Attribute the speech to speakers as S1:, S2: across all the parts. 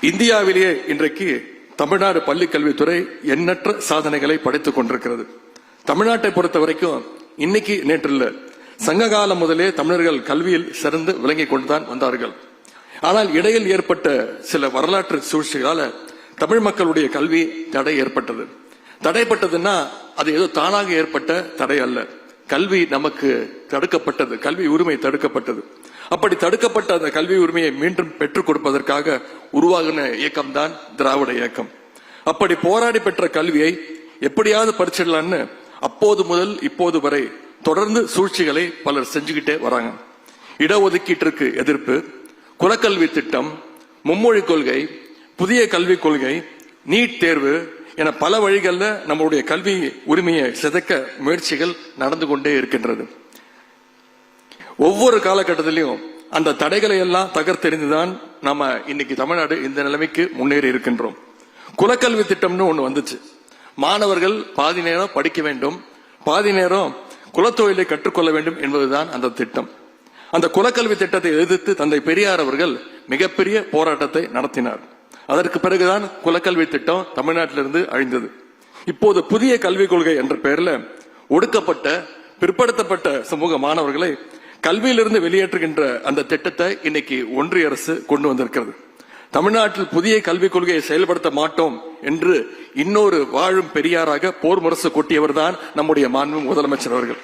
S1: இந்தியாவிலேயே இன்றைக்கு தமிழ்நாடு பள்ளிக்கல்வித்துறை எண்ணற்ற சாதனைகளை படைத்துக் கொண்டிருக்கிறது. தமிழ்நாட்டை பொறுத்த வரைக்கும் இன்னைக்கு நேற்று இல்ல, சங்க காலம் முதலே தமிழர்கள் கல்வியில் சிறந்து விளங்கிக் கொண்டுதான் வந்தார்கள். ஆனால் இடையில் ஏற்பட்ட சில வரலாற்று சூழ்ச்சிகளால தமிழ் மக்களுடைய கல்வி தடை ஏற்பட்டது. தடைப்பட்டதுன்னா அது ஏதோ தானாக ஏற்பட்ட தடை அல்ல. கல்வி நமக்கு தடுக்கப்பட்டது, கல்வி உரிமை தடுக்கப்பட்டது. அப்படி தடுக்கப்பட்ட அந்த கல்வி உரிமையை மீண்டும் பெற்றுக் கொடுப்பதற்காக உருவாகின இயக்கம் தான் திராவிட இயக்கம். அப்படி போராடி பெற்ற கல்வியை எப்படியாவது பறிச்சிடலான்னு அப்போது முதல் இப்போது வரை தொடர்ந்து சூழ்ச்சிகளை பலர் செஞ்சுக்கிட்டே வராங்க. இடஒதுக்கீட்டிற்கு எதிர்ப்பு, குலக்கல்வி திட்டம், மும்மொழி கொள்கை, புதிய கல்விக் கொள்கை, நீட் தேர்வு என பல வழிகளில் நம்மளுடைய கல்வி உரிமையை சிதைக்க முயற்சிகள் நடந்து கொண்டே இருக்கின்றது. ஒவ்வொரு காலகட்டத்திலையும் அந்த தடைகளை எல்லாம் தகர்த்தெறிந்துதான் நாம இன்னைக்கு தமிழ்நாடு இந்த நிலைமைக்கு முன்னேறி இருக்கின்றோம். குலக்கல்வி திட்டம்னு ஒண்ணு வந்துச்சு. மாணவர்கள் பாதி நேரம் படிக்க வேண்டும், பாதி நேரம் குலத்தொழிலை கற்றுக்கொள்ள வேண்டும் என்பதுதான் அந்த திட்டம். அந்த குலக்கல்வி திட்டத்தை எதிர்த்து தந்தை பெரியார் அவர்கள் மிகப்பெரிய போராட்டத்தை நடத்தினார். அதற்கு பிறகுதான் குலக்கல்வி திட்டம் தமிழ்நாட்டிலிருந்து அழிந்தது. இப்போது புதிய கல்விக் கொள்கை என்ற பெயர்ல ஒடுக்கப்பட்ட பிற்படுத்தப்பட்ட சமூக மாணவர்களை கல்வியிலிருந்து வெளியேற்றுகின்ற அந்த திட்டத்தை இன்னைக்கு ஒன்றிய அரசு கொண்டு வந்திருக்கிறது. தமிழ்நாட்டில் புதிய கல்விக் கொள்கையை செயல்படுத்த மாட்டோம் என்று இன்னொரு வாழும் பெரியாராக போர் முரசு கொட்டியவர் தான் நம்முடைய மாண்பு முதலமைச்சர் அவர்கள்.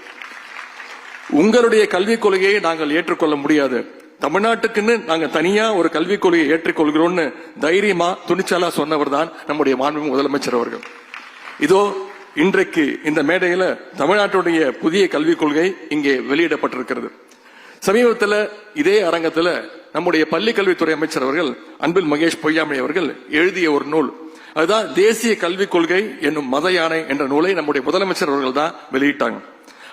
S1: உங்களுடைய கல்விக் கொள்கையை நாங்கள் ஏற்றுக்கொள்ள முடியாது, தமிழ்நாட்டுக்குன்னு நாங்க தனியா ஒரு கல்விக் கொள்கையை ஏற்றுக்கொள்கிறோம்னு தைரியமா துணிச்சலா சொன்னவர் தான் நம்முடைய மாண்பு முதலமைச்சர் அவர்கள். இதோ இன்றைக்கு இந்த மேடையில தமிழ்நாட்டுடைய புதிய கல்விக் கொள்கை இங்கே வெளியிடப்பட்டிருக்கிறது. சமீபத்தில் இதே அரங்கத்தில் நம்முடைய பள்ளி கல்வித்துறை அமைச்சர் அவர்கள் அன்பில் மகேஷ் பொய்யாமொழி அவர்கள் எழுதிய ஒரு நூல், அதுதான் தேசிய கல்விக் கொள்கை என்னும் மத யானை என்ற நூலை நம்முடைய முதலமைச்சர் அவர்கள் தான் வெளியிட்டாங்க.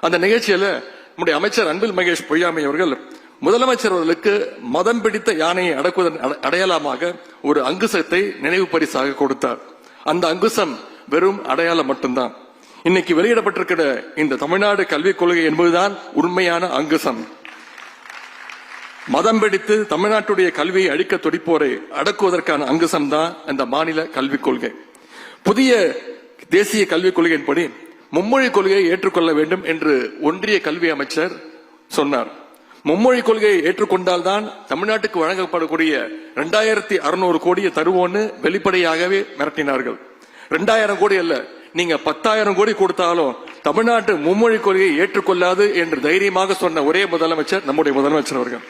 S1: அந்த நிகழ்ச்சியில நம்முடைய அமைச்சர் அன்பில் மகேஷ் பொய்யாமொழி அவர்கள் முதலமைச்சர் அவர்களுக்கு மதம் பிடித்த யானையை அடக்குவதன் அடையாளமாக ஒரு அங்குசத்தை நினைவு பரிசாக கொடுத்தார். அந்த அங்குசம் வெறும் அடையாளம் மட்டும்தான். இன்னைக்கு வெளியிடப்பட்டிருக்கிற இந்த தமிழ்நாடு கல்விக் கொள்கை என்பதுதான் உண்மையான அங்குசம். மதம் பிடித்து தமிழ்நாட்டுடைய கல்வியை அழிக்க துடிப்போரை அடக்குவதற்கான அங்குசம் தான் இந்த மாநில கல்விக் கொள்கை. புதிய தேசிய கல்விக் கொள்கையின்படி மும்மொழி கொள்கையை ஏற்றுக்கொள்ள வேண்டும் என்று ஒன்றிய கல்வி அமைச்சர் சொன்னார். மும்மொழி கொள்கையை ஏற்றுக்கொண்டால்தான் தமிழ்நாட்டுக்கு வழங்கப்படக்கூடிய 2600 கோடியை தருவோன்னு வெளிப்படையாகவே மிரட்டினார்கள். 2000 கோடி அல்ல, நீங்க 10,000 கோடி கொடுத்தாலும் தமிழ்நாட்டு மும்மொழி கொள்கையை ஏற்றுக்கொள்ளாது என்று தைரியமாக சொன்ன ஒரே முதலமைச்சர் நம்முடைய முதலமைச்சர் அவர்கள்.